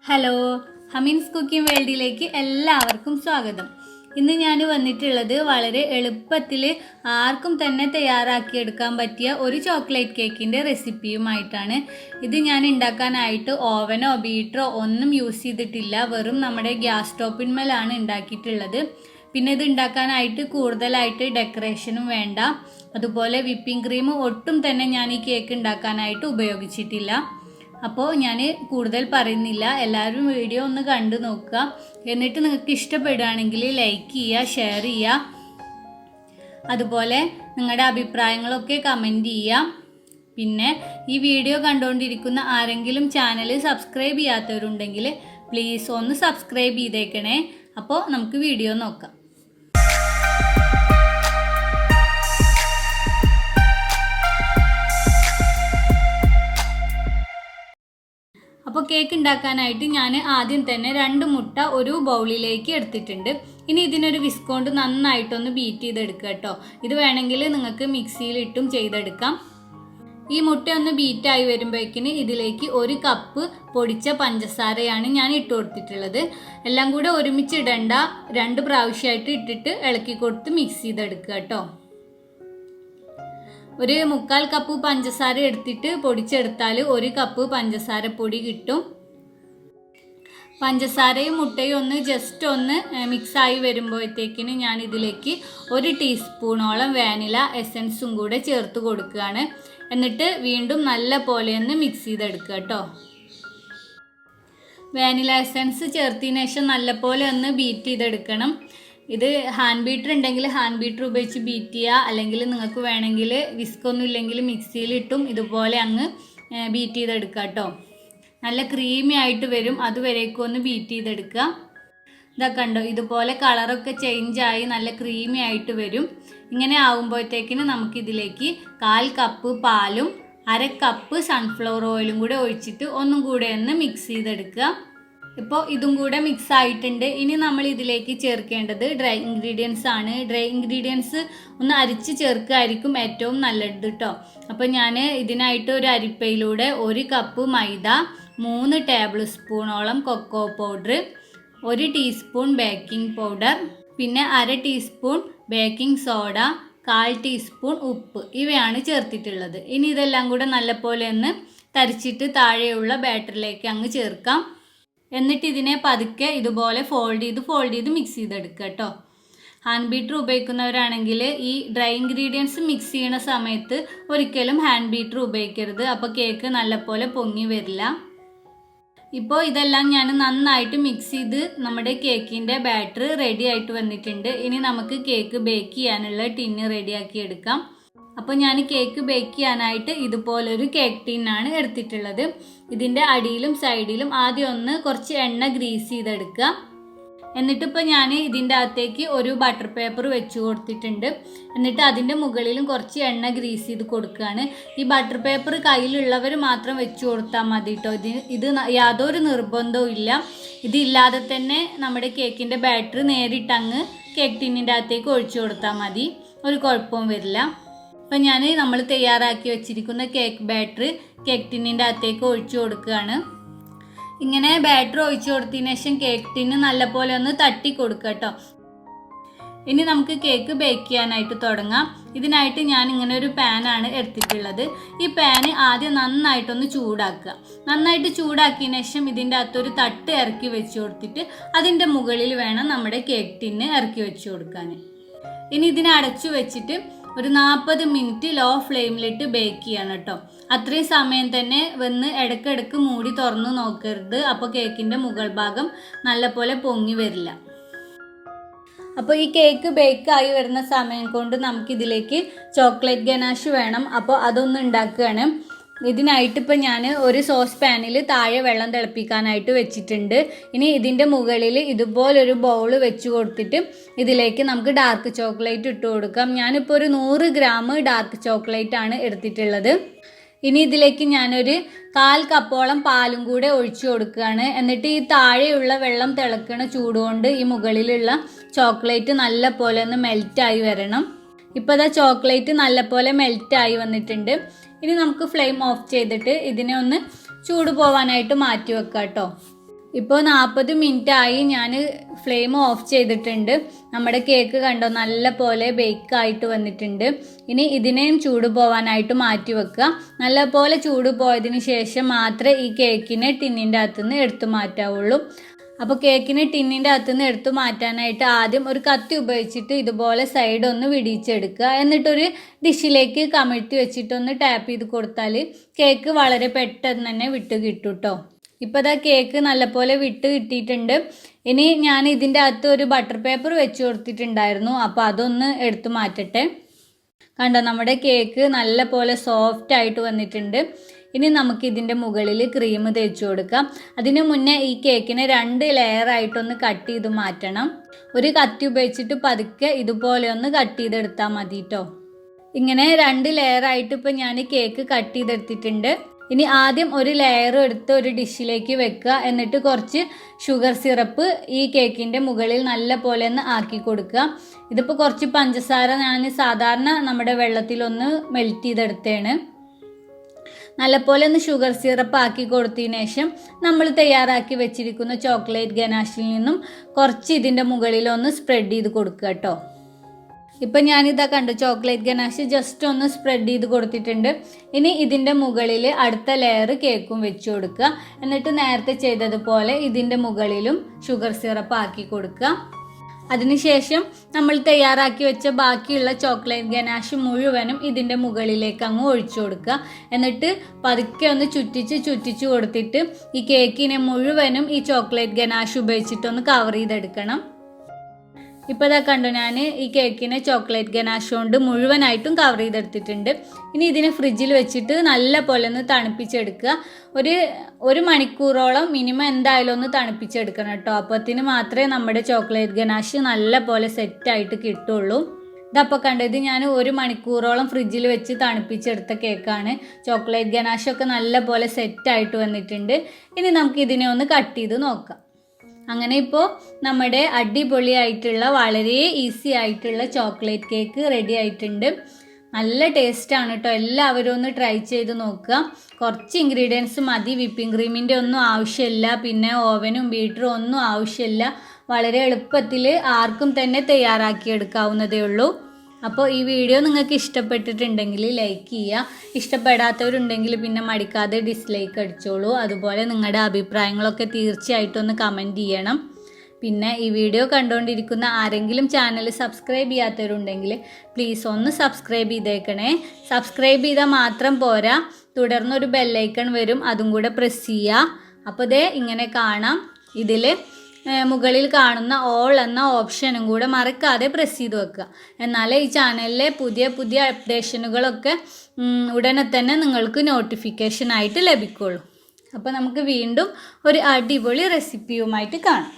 Hello, ഹമീൻസ് cooking വേൾഡിലേക്ക് എല്ലാവർക്കും സ്വാഗതം. ഇന്ന് ഞാൻ വന്നിട്ടുള്ളത് വളരെ എളുപ്പത്തിൽ ആർക്കും തന്നെ തയ്യാറാക്കിയെടുക്കാൻ പറ്റിയ ഒരു ചോക്ലേറ്റ് കേക്കിൻ്റെ റെസിപ്പിയുമായിട്ടാണ്. ഇത് ഞാൻ ഉണ്ടാക്കാനായിട്ട് ഓവനോ ബീറ്ററോ ഒന്നും യൂസ് ചെയ്തിട്ടില്ല. വെറും നമ്മുടെ ഗ്യാസ് സ്റ്റോപ്പിന്മേലാണ് ഉണ്ടാക്കിയിട്ടുള്ളത്. പിന്നെ ഇത് ഉണ്ടാക്കാനായിട്ട് കൂടുതലായിട്ട് ഡെക്കറേഷനും വേണ്ട. അതുപോലെ വിപ്പിംഗ് ക്രീം ഒട്ടും തന്നെ ഞാൻ ഈ കേക്ക് ഉണ്ടാക്കാനായിട്ട് ഉപയോഗിച്ചിട്ടില്ല. അപ്പോൾ ഞാൻ കൂടുതൽ പറയുന്നില്ല, എല്ലാവരും വീഡിയോ ഒന്ന് കണ്ടു നോക്കുക. എന്നിട്ട് നിങ്ങൾക്ക് ഇഷ്ടപ്പെടുകയാണെങ്കിൽ ലൈക്ക് ചെയ്യുക, ഷെയർ ചെയ്യുക. അതുപോലെ നിങ്ങളുടെ അഭിപ്രായങ്ങളൊക്കെ കമൻറ്റ് ചെയ്യുക. പിന്നെ ഈ വീഡിയോ കണ്ടുകൊണ്ടിരിക്കുന്ന ആരെങ്കിലും ചാനൽ സബ്സ്ക്രൈബ് ചെയ്യാത്തവരുണ്ടെങ്കിൽ പ്ലീസ് ഒന്ന് സബ്സ്ക്രൈബ് ചെയ്തേക്കണേ. അപ്പോൾ നമുക്ക് വീഡിയോ നോക്കാം. അപ്പോൾ കേക്ക് ഉണ്ടാക്കാനായിട്ട് ഞാൻ ആദ്യം തന്നെ 2 മുട്ട ഒരു ബൗളിലേക്ക് എടുത്തിട്ടുണ്ട്. ഇനി ഇതിനൊരു വിസ്ക് കൊണ്ട് നന്നായിട്ടൊന്ന് ബീറ്റ് ചെയ്തെടുക്കുക കേട്ടോ. ഇത് വേണമെങ്കിൽ നിങ്ങൾക്ക് മിക്സിയിലിട്ടും ചെയ്തെടുക്കാം. ഈ മുട്ട ഒന്ന് ബീറ്റായി വരുമ്പോഴേക്കിന് ഇതിലേക്ക് 1 കപ്പ് പൊടിച്ച പഞ്ചസാരയാണ് ഞാൻ ഇട്ട് കൊടുത്തിട്ടുള്ളത്. എല്ലാം കൂടെ ഒരുമിച്ച് ഇടണ്ട, 2 പ്രാവശ്യമായിട്ട് ഇട്ടിട്ട് ഇളക്കി കൊടുത്ത് മിക്സ് ചെയ്തെടുക്കുക കേട്ടോ. 1/4 കപ്പ് പഞ്ചസാര എടുത്തിട്ട് പൊടിച്ചെടുത്താൽ 1 കപ്പ് പഞ്ചസാര പൊടി കിട്ടും. പഞ്ചസാരയും മുട്ടയും ഒന്ന് ജസ്റ്റ് ഒന്ന് മിക്സായി വരുമ്പോഴത്തേക്കിന് ഞാൻ ഇതിലേക്ക് 1 ടീസ്പൂണോളം വാനില എസൻസും കൂടെ ചേർത്ത് കൊടുക്കുകയാണ്. എന്നിട്ട് വീണ്ടും നല്ല പോലെ ഒന്ന് മിക്സ് ചെയ്തെടുക്കുക കേട്ടോ. വാനില എസൻസ് ചേർത്തതിന് ശേഷം നല്ല പോലെ ഒന്ന് ബീറ്റ് ചെയ്തെടുക്കണം. ഇത് ഹാൻഡ് ബീറ്റർ ഉണ്ടെങ്കിൽ ഹാൻഡ് ബീറ്റർ ഉപയോഗിച്ച് ബീറ്റ് ചെയ്യുക, അല്ലെങ്കിൽ നിങ്ങൾക്ക് വേണമെങ്കിൽ വിസ്ക് ഒന്നും ഇല്ലെങ്കിൽ മിക്സിയിലിട്ടും ഇതുപോലെ അങ്ങ് ബീറ്റ് ചെയ്തെടുക്കുക കേട്ടോ. നല്ല ക്രീമി ആയിട്ട് വരും, അതുവരേക്കും ഒന്ന് ബീറ്റ് ചെയ്തെടുക്കുക. ഇതൊക്കെ ഉണ്ടോ, ഇതുപോലെ കളറൊക്കെ ചേഞ്ചായി നല്ല ക്രീമി ആയിട്ട് വരും. ഇങ്ങനെ ആകുമ്പോഴത്തേക്കിന് നമുക്കിതിലേക്ക് 1/4 കപ്പ് പാലും 1/2 കപ്പ് സൺഫ്ലവർ ഓയിലും കൂടെ ഒഴിച്ചിട്ട് ഒന്നും കൂടെ ഒന്ന് മിക്സ് ചെയ്തെടുക്കുക. ഇപ്പോൾ ഇതും കൂടെ മിക്സ് ആയിട്ടുണ്ട്. ഇനി നമ്മൾ ഇതിലേക്ക് ചേർക്കേണ്ടത് ഡ്രൈ ഇൻഗ്രീഡിയൻസ് ആണ്. ഡ്രൈ ഇൻഗ്രീഡിയൻസ് ഒന്ന് അരിച്ച് ചേർക്കുകയായിരിക്കും ഏറ്റവും നല്ലത് കേട്ടോ. അപ്പോൾ ഞാൻ ഇതിനായിട്ട് ഒരു അരിപ്പയിലൂടെ 1 കപ്പ് മൈദ, 3 ടേബിൾ സ്പൂണോളം cocoa powder, 1 teaspoon baking powder, പിന്നെ 1/2 ടീസ്പൂൺ ബേക്കിംഗ് സോഡ, 1/4 ടീസ്പൂൺ ഉപ്പ്, ഇവയാണ് ചേർത്തിട്ടുള്ളത്. ഇനി ഇതെല്ലാം കൂടെ നല്ലപോലെ ഒന്ന് തരിച്ചിട്ട് താഴെയുള്ള ബാറ്ററിലേക്ക് അങ്ങ് ചേർക്കാം. എന്നിട്ട് ഇതിനെ പതുക്കെ ഇതുപോലെ ഫോൾഡ് ചെയ്ത് മിക്സ് ചെയ്തെടുക്കുക കേട്ടോ. ഹാൻഡ് ബീറ്റർ ഉപയോഗിക്കുന്നവരാണെങ്കിൽ ഈ ഡ്രൈ ഇൻഗ്രീഡിയൻസ് മിക്സ് ചെയ്യുന്ന സമയത്ത് ഒരിക്കലും ഹാൻഡ് ബീറ്റർ ഉപയോഗിക്കരുത്. അപ്പോൾ കേക്ക് നല്ലപോലെ പൊങ്ങി വരില്ല. ഇപ്പോൾ ഇതെല്ലാം ഞാൻ നന്നായിട്ട് മിക്സ് ചെയ്ത് നമ്മുടെ കേക്കിൻ്റെ ബാറ്റർ റെഡി ആയിട്ട് വന്നിട്ടുണ്ട്. ഇനി നമുക്ക് കേക്ക് ബേക്ക് ചെയ്യാനുള്ള ടിന്ന് റെഡിയാക്കി എടുക്കാം. അപ്പോൾ ഞാൻ കേക്ക് ബേക്ക് ചെയ്യാനായിട്ട് ഇതുപോലൊരു കേക്ക് ടിന്നാണ് എടുത്തിട്ടുള്ളത്. ഇതിൻ്റെ അടിയിലും സൈഡിലും ആദ്യം ഒന്ന് കുറച്ച് എണ്ണ ഗ്രീസ് ചെയ്തെടുക്കുക. എന്നിട്ടിപ്പോൾ ഞാൻ ഇതിൻ്റെ അകത്തേക്ക് ഒരു ബട്ടർ പേപ്പർ വെച്ച് കൊടുത്തിട്ടുണ്ട്. എന്നിട്ട് അതിൻ്റെ മുകളിലും കുറച്ച് എണ്ണ ഗ്രീസ് ചെയ്ത് കൊടുക്കുകയാണ്. ഈ ബട്ടർ പേപ്പർ കയ്യിലുള്ളവർ മാത്രം വെച്ച് കൊടുത്താൽ മതി കേട്ടോ. ഇത് യാതൊരു നിർബന്ധവും ഇല്ല. ഇതില്ലാതെ തന്നെ നമ്മുടെ കേക്കിൻ്റെ ബാറ്റർ നേരിട്ടങ്ങ് കേക്ക് ടിന്നിൻ്റെ അകത്തേക്ക് ഒഴിച്ചു കൊടുത്താൽ മതി, ഒരു കുഴപ്പവും വരില്ല. അപ്പം നമ്മൾ തയ്യാറാക്കി വെച്ചിരിക്കുന്ന കേക്ക് ബാറ്റർ കേക്ക് ടിന്നിൻ്റെ അകത്തേക്ക് ഒഴിച്ചു കൊടുക്കുകയാണ്. ഇങ്ങനെ ബാറ്റർ ഒഴിച്ചു കൊടുത്തതിന് ശേഷം കേക്ക് ടിന്ന് നല്ലപോലെ ഒന്ന് തട്ടി കൊടുക്കുക കേട്ടോ. ഇനി നമുക്ക് കേക്ക് ബേക്ക് ചെയ്യാനായിട്ട് തുടങ്ങാം. ഇതിനായിട്ട് ഞാൻ ഇങ്ങനെ ഒരു പാനാണ് എടുത്തിട്ടുള്ളത്. ഈ പാന് ആദ്യം നന്നായിട്ടൊന്ന് ചൂടാക്കുക. നന്നായിട്ട് ചൂടാക്കിയതിന് ശേഷം ഇതിൻ്റെ അകത്തൊരു തട്ട് ഇറക്കി വെച്ച് കൊടുത്തിട്ട് അതിൻ്റെ മുകളിൽ വേണം നമ്മുടെ കേക്ക് ടിന്ന് ഇറക്കി വെച്ച് കൊടുക്കാൻ. ഇനി ഇതിനെ അടച്ചു വെച്ചിട്ട് ഒരു 40 മിനിറ്റ് ലോ ഫ്ലെയിമിലിട്ട് ബേക്ക് ചെയ്യണം കേട്ടോ. അത്രയും സമയം തന്നെ വന്ന് ഇടയ്ക്കിടയ്ക്ക് മൂടി തുറന്ന് നോക്കരുത്. അപ്പോൾ കേക്കിൻ്റെ മുകൾ ഭാഗം നല്ലപോലെ പൊങ്ങി വരില്ല. അപ്പോൾ ഈ കേക്ക് ബേക്കായി വരുന്ന സമയം കൊണ്ട് നമുക്കിതിലേക്ക് ചോക്ലേറ്റ് ഗനാഷ് വേണം. അപ്പോൾ അതൊന്ന് ഉണ്ടാക്കുകയാണ്. ഇതിനായിട്ട് ഇപ്പോൾ ഞാൻ ഒരു സോസ് പാനിൽ താഴെ വെള്ളം തിളപ്പിക്കാനായിട്ട് വെച്ചിട്ടുണ്ട്. ഇനി ഇതിൻ്റെ മുകളിൽ ഇതുപോലൊരു ബൗൾ വെച്ച് കൊടുത്തിട്ട് ഇതിലേക്ക് നമുക്ക് ഡാർക്ക് ചോക്ലേറ്റ് ഇട്ട് കൊടുക്കാം. ഞാനിപ്പോൾ ഒരു 100 ഗ്രാം ഡാർക്ക് ചോക്ലേറ്റ് ആണ് എടുത്തിട്ടുള്ളത്. ഇനി ഇതിലേക്ക് ഞാനൊരു 1/4 കപ്പോളം പാലും കൂടെ ഒഴിച്ചു കൊടുക്കുകയാണ്. എന്നിട്ട് ഈ താഴെയുള്ള വെള്ളം തിളക്കണ ചൂടുകൊണ്ട് ഈ മുകളിലുള്ള ചോക്ലേറ്റ് നല്ല പോലെ ഒന്ന് മെൽറ്റായി വരണം. ഇപ്പോൾ ഇതാ ചോക്ലേറ്റ് നല്ലപോലെ മെൽറ്റായി വന്നിട്ടുണ്ട്. ഇനി നമുക്ക് ഫ്ലെയിം ഓഫ് ചെയ്തിട്ട് ഇതിനെ ഒന്ന് ചൂട് പോവാനായിട്ട് മാറ്റി വെക്കാം കേട്ടോ. ഇപ്പോൾ 40 മിനിറ്റ് ആയി ഞാൻ ഫ്ലെയിം ഓഫ് ചെയ്തിട്ടുണ്ട്. നമ്മുടെ കേക്ക് കണ്ടോ നല്ല പോലെ ബേക്കായിട്ട് വന്നിട്ടുണ്ട്. ഇനി ഇതിനെയും ചൂട് പോവാനായിട്ട് മാറ്റി വെക്കുക. നല്ല പോലെ ചൂട് പോയതിന് ശേഷം മാത്രമേ ഈ കേക്കിനെ ടിന്നിൻ്റെ അകത്തുനിന്ന് എടുത്തു മാറ്റാവുള്ളൂ. അപ്പോൾ കേക്കിനെ ടിന്നിൻ്റെ അകത്തുനിന്ന് എടുത്തു മാറ്റാനായിട്ട് ആദ്യം ഒരു കത്തി ഉപയോഗിച്ചിട്ട് ഇതുപോലെ സൈഡ് ഒന്ന് വിടിയിച്ചെടുക്കുക. എന്നിട്ടൊരു ഡിഷിലേക്ക് കമിഴ്ത്തി വെച്ചിട്ടൊന്ന് ടാപ്പ് ചെയ്ത് കൊടുത്താൽ കേക്ക് വളരെ പെട്ടെന്ന് തന്നെ വിട്ട് കിട്ടും കേട്ടോ. ഇപ്പോൾ ഇതാ കേക്ക് നല്ലപോലെ വിട്ട് കിട്ടിയിട്ടുണ്ട്. ഇനി ഞാൻ ഇതിൻ്റെ അകത്ത് ഒരു ബട്ടർ പേപ്പർ വെച്ച് കൊടുത്തിട്ടുണ്ടായിരുന്നു. അപ്പോൾ അതൊന്ന് എടുത്തു മാറ്റട്ടെ. കണ്ടോ നമ്മുടെ കേക്ക് നല്ല പോലെ സോഫ്റ്റ് ആയിട്ട് വന്നിട്ടുണ്ട്. ഇനി നമുക്ക് ഇതിൻ്റെ മുകളിൽ ക്രീം തേച്ച് കൊടുക്കാം. അതിന് മുന്നേ ഈ കേക്കിനെ 2 ലെയറായിട്ടൊന്ന് കട്ട് ചെയ്ത് മാറ്റണം. ഒരു കത്തി ഉപയോഗിച്ചിട്ട് പതുക്കെ ഇതുപോലെ ഒന്ന് കട്ട് ചെയ്തെടുത്താൽ മതി കേട്ടോ. ഇങ്ങനെ 2 ലെയറായിട്ട് ഇപ്പോൾ ഞാൻ കേക്ക് കട്ട് ചെയ്തെടുത്തിട്ടുണ്ട്. ഇനി ആദ്യം ഒരു ലെയർ എടുത്ത് ഒരു ഡിഷിലേക്ക് വെക്കുക. എന്നിട്ട് കുറച്ച് ഷുഗർ സിറപ്പ് ഈ കേക്കിൻ്റെ മുകളിൽ നല്ല പോലെ ഒന്ന് ആക്കി കൊടുക്കുക. ഇതിപ്പോൾ കുറച്ച് പഞ്ചസാര ഞാൻ സാധാരണ നമ്മുടെ വെള്ളത്തിലൊന്ന് മെൽറ്റ് ചെയ്തെടുത്തതാണ്. നല്ലപോലെ ഒന്ന് ഷുഗർ സിറപ്പ് ആക്കി കൊടുത്തതിന് ശേഷം നമ്മൾ തയ്യാറാക്കി വെച്ചിരിക്കുന്ന ചോക്ലേറ്റ് ഗനാഷിൽ നിന്നും കുറച്ച് ഇതിൻ്റെ മുകളിലൊന്ന് സ്പ്രെഡ് ചെയ്ത് കൊടുക്കുക കേട്ടോ. ഇപ്പം ഞാനിതാ കണ്ടു ചോക്ലേറ്റ് ഗനാഷ് ജസ്റ്റ് ഒന്ന് സ്പ്രെഡ് ചെയ്ത് കൊടുത്തിട്ടുണ്ട്. ഇനി ഇതിൻ്റെ മുകളിൽ അടുത്ത ലെയർ കേക്കും വെച്ച് കൊടുക്കുക. എന്നിട്ട് നേരത്തെ ചെയ്തതുപോലെ ഇതിൻ്റെ മുകളിലും ഷുഗർ സിറപ്പ് ആക്കി കൊടുക്കുക. അതിനുശേഷം നമ്മൾ തയ്യാറാക്കി വെച്ച ബാക്കിയുള്ള ചോക്ലേറ്റ് ഗനാഷ് മുഴുവനും ഇതിൻ്റെ മുകളിലേക്ക് അങ്ങ് ഒഴിച്ചു കൊടുക്കുക. എന്നിട്ട് പതുക്കെ ഒന്ന് ചുറ്റിച്ച് കൊടുത്തിട്ട് ഈ കേക്കിനെ മുഴുവനും ഈ ചോക്ലേറ്റ് ഗനാഷ് ഉപയോഗിച്ചിട്ടൊന്ന് കവർ ചെയ്തെടുക്കണം. ഇപ്പോൾ ഇതാ കണ്ടു ഞാൻ ഈ കേക്കിനെ ചോക്ലേറ്റ് ഗനാഷ് കൊണ്ട് മുഴുവനായിട്ടും കവർ ചെയ്തെടുത്തിട്ടുണ്ട്. ഇനി ഇതിനെ ഫ്രിഡ്ജിൽ വെച്ചിട്ട് നല്ല പോലെ ഒന്ന് തണുപ്പിച്ചെടുക്കുക. ഒരു മണിക്കൂറോളം മിനിമം എന്തായാലും ഒന്ന് തണുപ്പിച്ചെടുക്കണം കേട്ടോ. അപ്പത്തിന് മാത്രമേ നമ്മുടെ ചോക്ലേറ്റ് ഗനാഷ് നല്ല പോലെ സെറ്റായിട്ട് കിട്ടുള്ളൂ. ഇതപ്പോൾ കണ്ടത് ഞാൻ 1 മണിക്കൂറോളം ഫ്രിഡ്ജിൽ വെച്ച് തണുപ്പിച്ചെടുത്ത കേക്കാണ്. ചോക്ലേറ്റ് ഗനാഷൊക്കെ നല്ല പോലെ സെറ്റായിട്ട് വന്നിട്ടുണ്ട്. ഇനി നമുക്ക് ഇതിനെ ഒന്ന് കട്ട് ചെയ്ത് നോക്കാം. അങ്ങനെ ഇപ്പോൾ നമ്മുടെ അടിപൊളിയായിട്ടുള്ള വളരെ ഈസി ആയിട്ടുള്ള ചോക്ലേറ്റ് കേക്ക് റെഡി ആയിട്ടുണ്ട്. നല്ല ടേസ്റ്റാണ് കേട്ടോ. എല്ലാവരും ഒന്ന് ട്രൈ ചെയ്ത് നോക്കുക. കുറച്ച് ഇൻഗ്രീഡിയൻസ് മതി. വിപ്പിംഗ് ക്രീമിൻ്റെ ഒന്നും ആവശ്യമില്ല. പിന്നെ ഓവനും ബീറ്ററും ഒന്നും ആവശ്യമില്ല. വളരെ എളുപ്പത്തിൽ ആർക്കും തന്നെ തയ്യാറാക്കിയെടുക്കാവുന്നതേ ഉള്ളൂ. അപ്പോൾ ഈ വീഡിയോ നിങ്ങൾക്ക് ഇഷ്ടപ്പെട്ടിട്ടുണ്ടെങ്കിൽ ലൈക്ക് ചെയ്യുക. ഇഷ്ടപ്പെടാത്തവരുണ്ടെങ്കിൽ പിന്നെ മടിക്കാതെ ഡിസ്ലൈക്ക് അടിച്ചോളൂ. അതുപോലെ നിങ്ങളുടെ അഭിപ്രായങ്ങളൊക്കെ തീർച്ചയായിട്ടും ഒന്ന് കമൻറ്റ് ചെയ്യണം. പിന്നെ ഈ വീഡിയോ കണ്ടുകൊണ്ടിരിക്കുന്ന ആരെങ്കിലും ചാനൽ സബ്സ്ക്രൈബ് ചെയ്യാത്തവരുണ്ടെങ്കിൽ പ്ലീസ് ഒന്ന് സബ്സ്ക്രൈബ് ചെയ്തേക്കണേ. സബ്സ്ക്രൈബ് ചെയ്താൽ മാത്രം പോരാ, തുടർന്നൊരു ബെല്ലൈക്കൺ വരും, അതും കൂടെ പ്രസ് ചെയ്യുക. അപ്പോൾ ദേ ഇങ്ങനെ കാണാം. ഇതിൽ മുകളിൽ കാണുന്ന ഓൾ എന്ന ഓപ്ഷനും കൂടെ മറക്കാതെ പ്രസ് ചെയ്ത് വെക്കുക. എന്നാലേ ഈ ചാനലിലെ പുതിയ അപ്ഡേഷനുകളൊക്കെ ഉടനെ തന്നെ നിങ്ങൾക്ക് നോട്ടിഫിക്കേഷനായിട്ട് ലഭിക്കുള്ളൂ. അപ്പോൾ നമുക്ക് വീണ്ടും ഒരു അടിപൊളി റെസിപ്പിയുമായിട്ട് കാണാം.